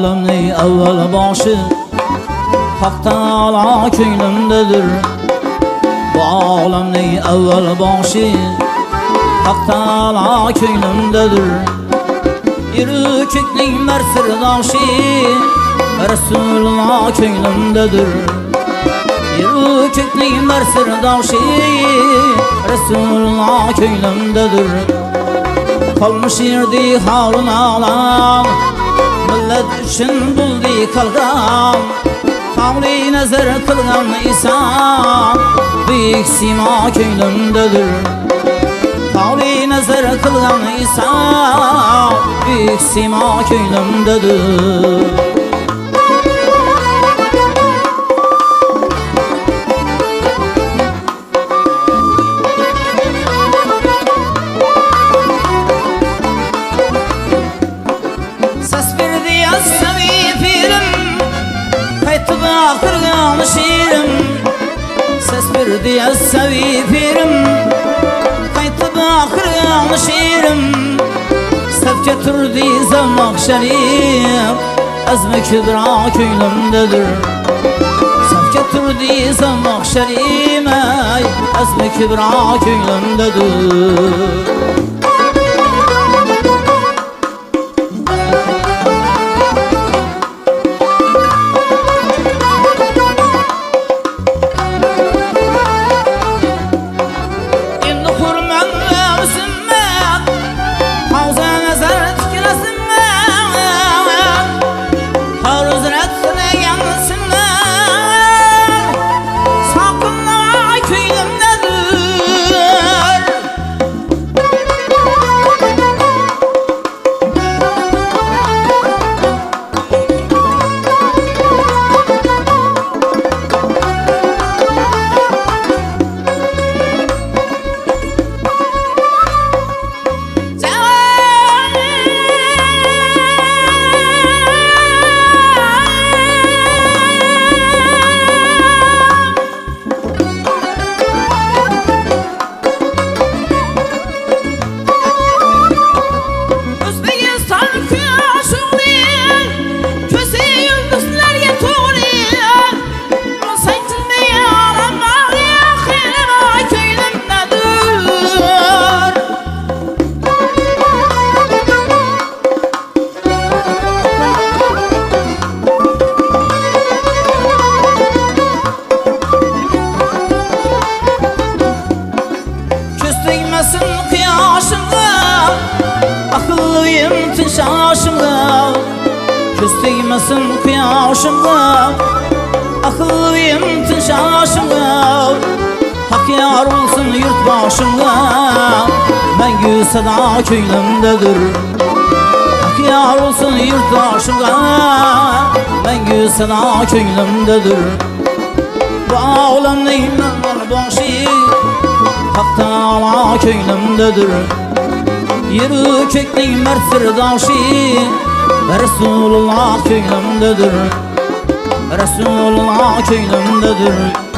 alemni evvel başı Hak Teala köynümdedir. Bu alemni evvel başı Hak Teala köynümdedir. Yürü kökling mer sırdaşı Resulullah köynümdedir. Yürü kökling mer sırdaşı Resulullah köynümdedir. Kalmış yerdi halın alam Millet üçün buldi kalgam Kavli nazar kılgan İsa Büyük sima köynümdedir. Kavli nazar kılgan İsa Büyük sima köynümdedir. Kırgan şiirim Ses bir diye sevipirim Kaytıp kırgan şiirim Sevke turdi zemmak şerif Ezme kübra köynümdedir. Sevke turdi zemmak şerif Ezme kübra köynümdedir. Akıllıyım şaşımda Küsteymesin kıyaşımda Akıllıyım şaşımda Hak yar olsun yurt başımda Mengü sada köynümdedir. Hak yar olsun yurt başımda Mengü sada köynümdedir. Bu alemni men başı Hak Teala köynümdedir. Yürü kökling mer sırdaşı Resulullah köynümdedir. Resulullah köynümdedir.